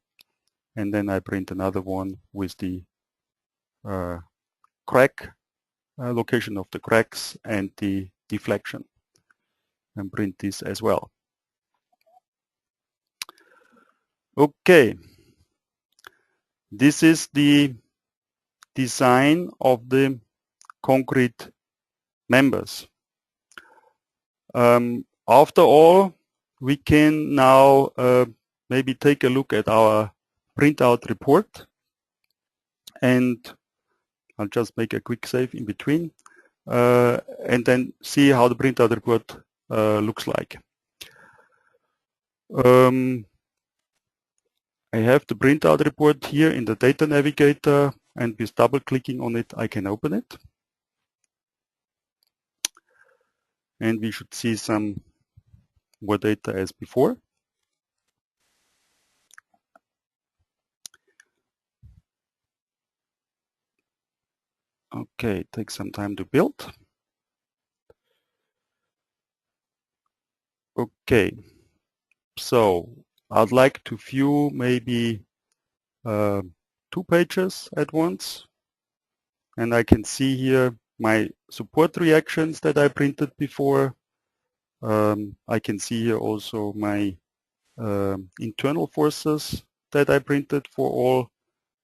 and then I print another one with the crack, location of the cracks and the deflection, and print this as well. Okay, this is the design of the concrete members. After all, we can now maybe take a look at our printout report, and I'll just make a quick save in between, and then see how the printout report looks like. I have the printout report here in the data navigator, and with double clicking on it I can open it. And we should see some more data as before. Okay, it takes some time to build. Okay, so I'd like to view maybe 2 pages at once, and I can see here my support reactions that I printed before. I can see here also my internal forces that I printed for all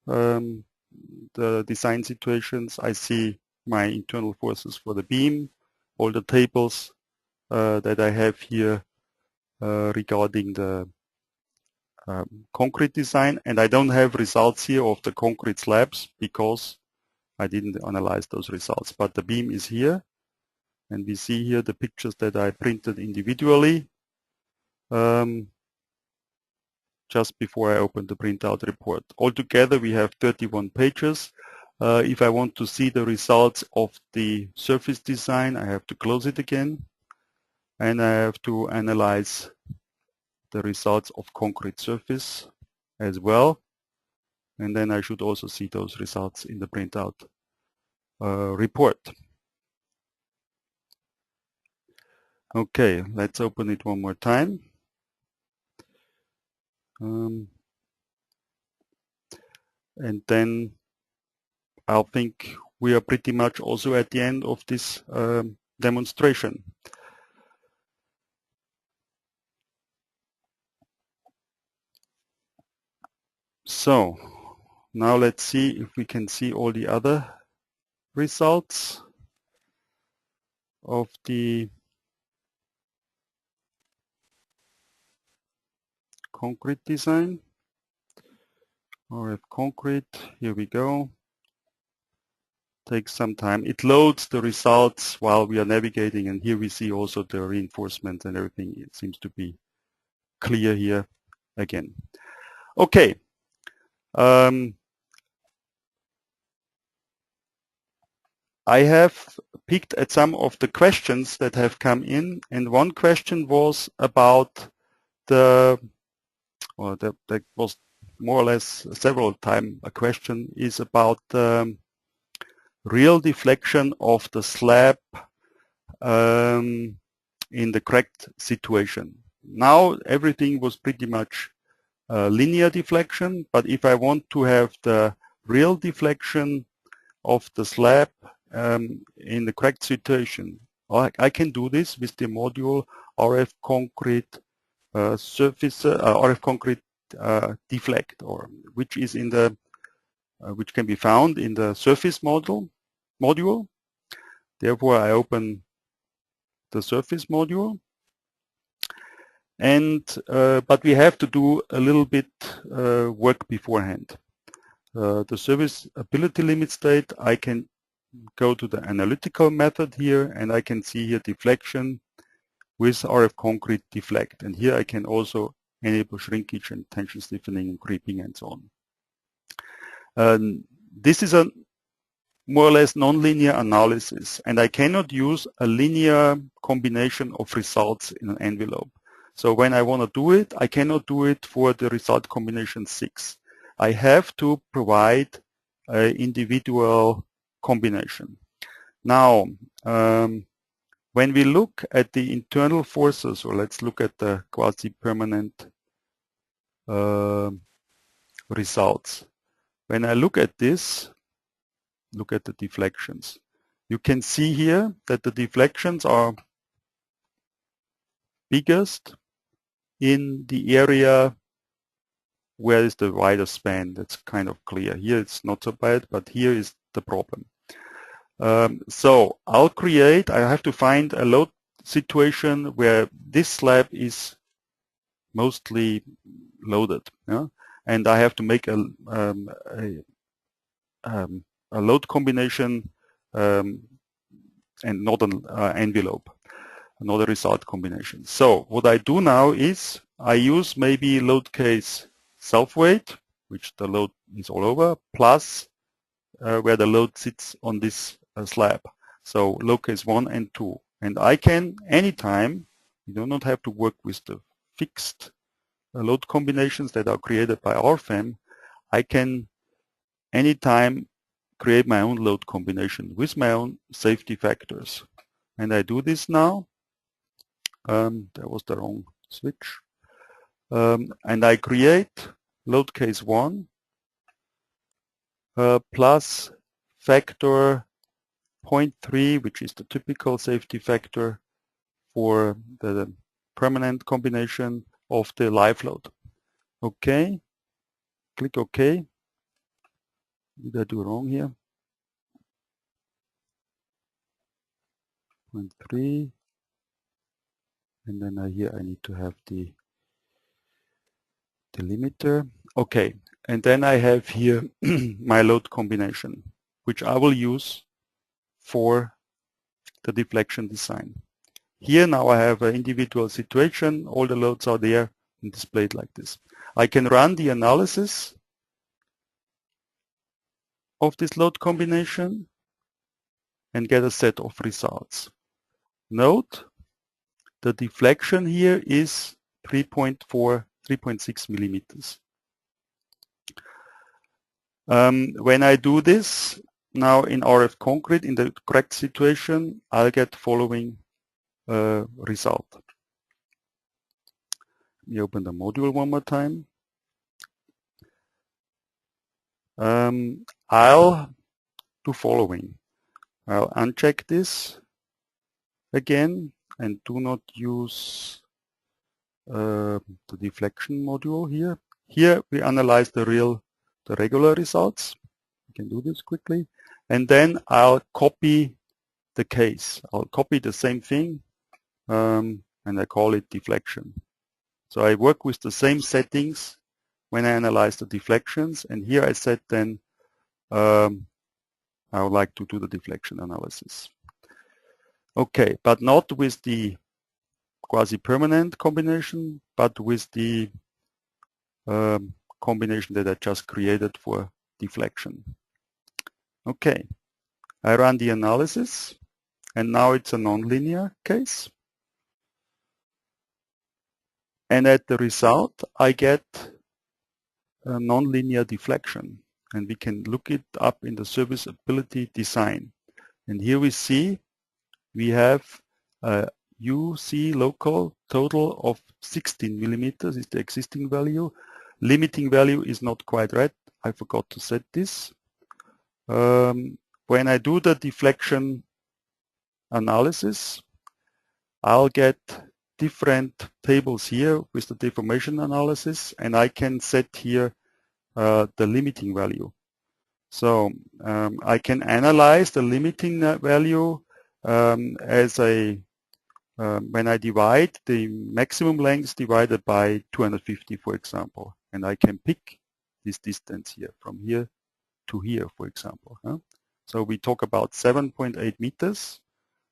the design situations. I see my internal forces for the beam, all the tables that I have here regarding the concrete design, and I don't have results here of the concrete slabs because I didn't analyze those results, but the beam is here, and we see here the pictures that I printed individually just before I opened the printout report. Altogether we have 31 pages. If I want to see the results of the surface design, I have to close it again, and I have to analyze the results of concrete surface as well, and then I should also see those results in the printout report. Okay, let's open it one more time. And then I think we are pretty much also at the end of this demonstration. So now let's see if we can see all the other results of the concrete design. RF concrete, here we go. Takes some time. It loads the results while we are navigating, and here we see also the reinforcement and everything. It seems to be clear here again. Okay. I have picked at some of the questions that have come in, and one question was about that was more or less several times a question, is about real deflection of the slab in the cracked situation. Now everything was pretty much linear deflection, but if I want to have the real deflection of the slab in the cracked situation, I can do this with the module RF concrete surface, RF concrete deflect, or which is in the which can be found in the surface module. Therefore, I open the surface module, and but we have to do a little bit work beforehand. The serviceability limit state, I can go to the analytical method here, and I can see here deflection with RF concrete deflect, and here I can also enable shrinkage and tension stiffening and creeping and so on. This is a more or less nonlinear analysis, and I cannot use a linear combination of results in an envelope. So when I want to do it, I cannot do it for the result combination 6. I have to provide an individual combination. Now, when we look at the internal forces, or let's look at the quasi-permanent results. When I look at this, look at the deflections. You can see here that the deflections are biggest in the area where is the wider span. That's kind of clear. Here it's not so bad, but here is the problem. So I have to find a load situation where this slab is mostly loaded, yeah? And I have to make a load combination and not an envelope, not a result combination. So what I do now is I use maybe load case self-weight, which the load is all over, plus where the load sits on this slab. So load case 1 and 2. And I can anytime, you do not have to work with the fixed load combinations that are created by RFEM. I can anytime create my own load combination with my own safety factors. And I do this now. That was the wrong switch. And I create load case 1 plus factor 0.3, which is the typical safety factor for the permanent combination of the live load. Okay, click OK. Did I do wrong here? 0.3, and then here I need to have the delimiter. Okay, and then I have here my load combination, which I will use for the deflection design. Here now I have an individual situation. All the loads are there and displayed like this. I can run the analysis of this load combination and get a set of results. Note the deflection here is 3.6 millimeters. When I do this now in RF concrete in the correct situation, I'll get the following result. Let me open the module one more time. I'll do following. I'll uncheck this again and do not use the deflection module here. Here we analyze the regular results. We can do this quickly. And then I'll copy the case. I'll copy the same thing and I call it deflection. So I work with the same settings when I analyze the deflections, and here I said then I would like to do the deflection analysis. Okay, but not with the quasi-permanent combination, but with the combination that I just created for deflection. Okay, I run the analysis, and now it's a nonlinear case. And at the result, I get a nonlinear deflection. And we can look it up in the serviceability design. And here we see we have a UC local total of 16 millimeters is the existing value. Limiting value is not quite right. I forgot to set this. When I do the deflection analysis, I'll get different tables here with the deformation analysis, and I can set here the limiting value. So I can analyze the limiting value as a when I divide the maximum length divided by 250, for example, and I can pick this distance here from here to here, for example. So we talk about 7.8 meters,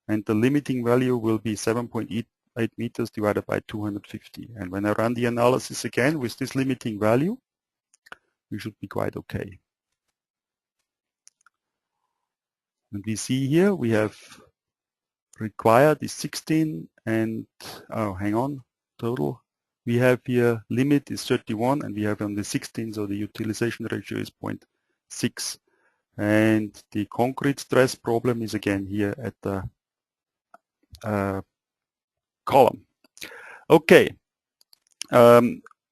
and the limiting value will be 7.8 8 meters divided by 250. And when I run the analysis again with this limiting value, we should be quite okay. And we see here we have required is 16 and, oh, hang on, total. We have here limit is 31 and we have on the 16, so the utilization ratio is 0.6. And the concrete stress problem is again here at the column. Okay,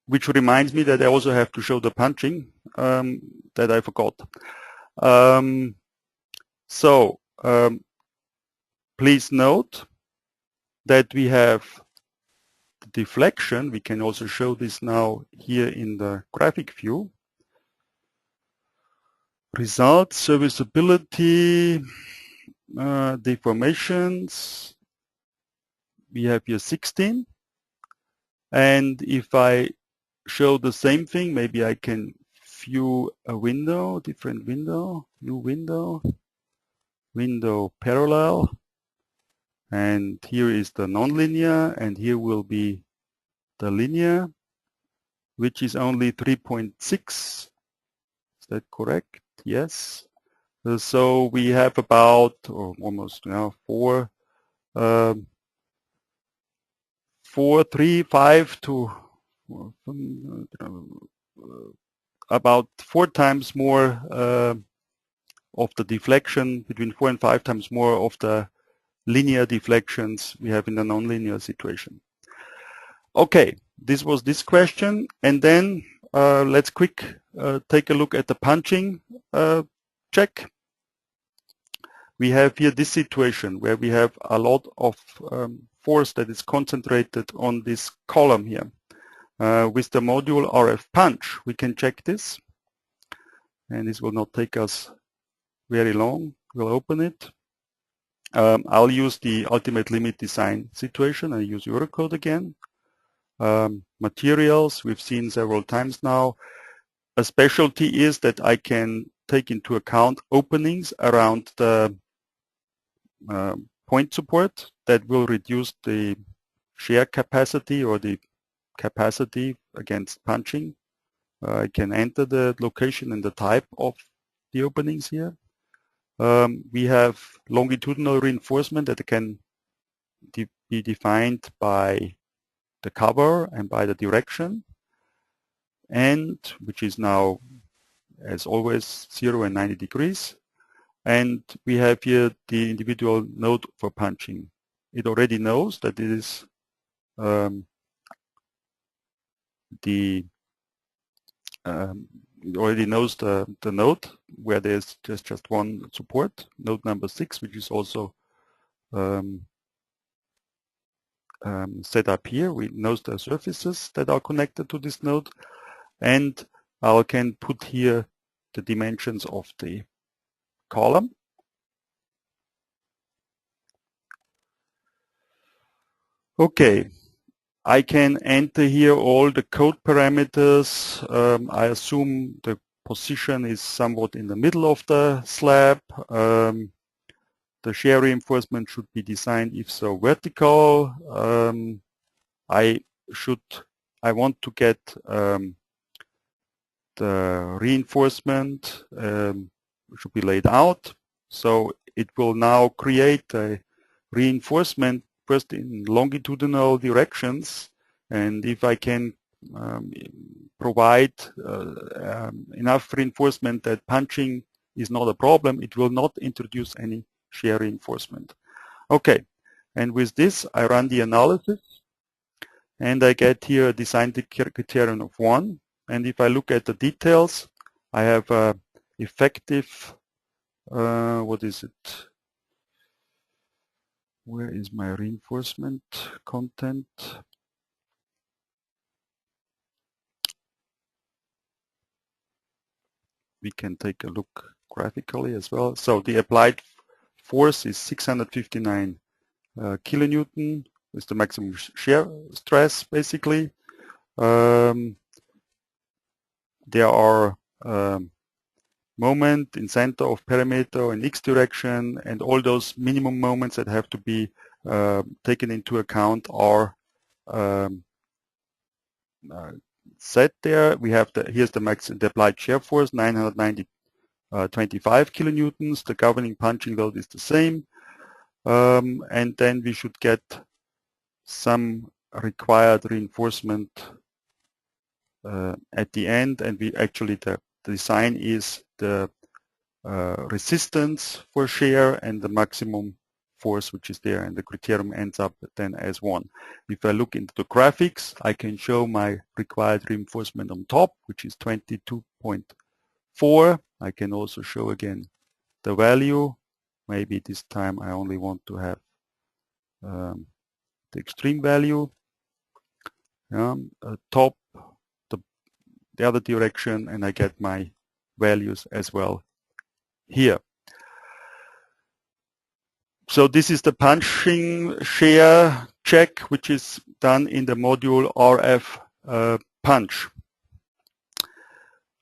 which reminds me that I also have to show the punching that I forgot. Please note that we have the deflection. We can also show this now here in the graphic view. Results, serviceability, deformations. We have here 16. And if I show the same thing, maybe I can view a window, different window, new window, window parallel. And here is the nonlinear, and here will be the linear, which is only 3.6. Is that correct? Yes. So we have about, or almost now, 5 to about 4 times more of the deflection, between 4 and 5 times more of the linear deflections we have in the nonlinear situation. Okay, this was this question, and then let's take a look at the punching check. We have here this situation where we have a lot of force that is concentrated on this column here. With the module RF punch, we can check this, and this will not take us very long. We'll open it. I'll use the ultimate limit design situation. I use Eurocode again. Materials, we've seen several times now. A specialty is that I can take into account openings around the point support that will reduce the shear capacity or the capacity against punching. I can enter the location and the type of the openings here. We have longitudinal reinforcement that can be defined by the cover and by the direction, and which is now, as always, 0 and 90 degrees. And we have here the individual node for punching. It already knows that it is it already knows the node where there's just one support, node number 6, which is also set up here. We knows the surfaces that are connected to this node, and I can put here the dimensions of the column. Okay, I can enter here all the code parameters. I assume the position is somewhat in the middle of the slab. The shear reinforcement should be designed, if so, vertical. I want to get the reinforcement should be laid out. So it will now create a reinforcement first in longitudinal directions, and if I can provide enough reinforcement that punching is not a problem, it will not introduce any shear reinforcement. Okay, and with this I run the analysis, and I get here a design criterion of 1. And if I look at the details, I have effective, what is it? Where is my reinforcement content? We can take a look graphically as well. So the applied force is 659 kilonewton with the maximum shear stress, basically. There are moment in center of perimeter in x direction, and all those minimum moments that have to be taken into account are set there. We have here's the applied shear force, 925 kilonewtons. The governing punching load is the same, and then we should get some required reinforcement at the end, and we actually the design is the resistance for shear and the maximum force which is there, and the criterion ends up then as 1. If I look into the graphics, I can show my required reinforcement on top, which is 22.4. I can also show again the value. Maybe this time I only want to have the extreme value. Top, the other direction, and I get my values as well here. So this is the punching shear check, which is done in the module RF punch.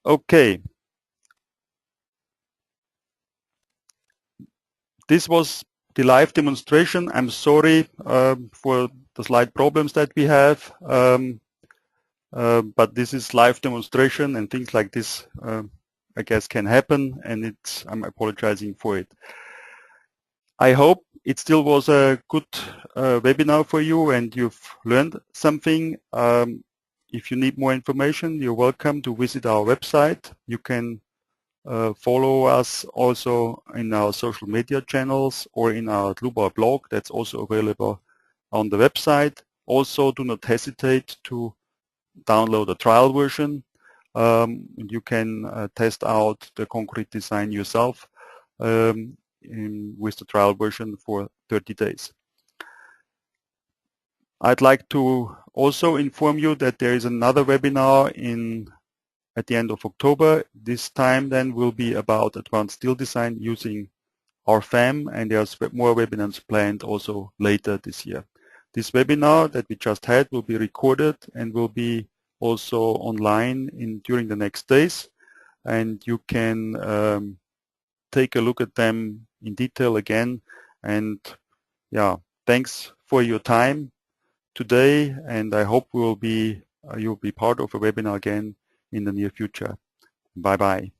Okay. This was the live demonstration. I'm sorry for the slight problems that we have, but this is live demonstration, and things like this, I guess, can happen, and I'm apologizing for it. I hope it still was a good webinar for you, and you've learned something. If you need more information, you're welcome to visit our website. You can follow us also in our social media channels or in our Dlubal blog. That's also available on the website. Also, do not hesitate to download a trial version. You can test out the concrete design yourself with the trial version for 30 days. I'd like to also inform you that there is another webinar at the end of October. This time then will be about advanced steel design using RFEM, and there's more webinars planned also later this year. This webinar that we just had will be recorded and will be also online during the next days, and you can take a look at them in detail again. And yeah, thanks for your time today, and I hope you'll be part of a webinar again in the near future. Bye-bye.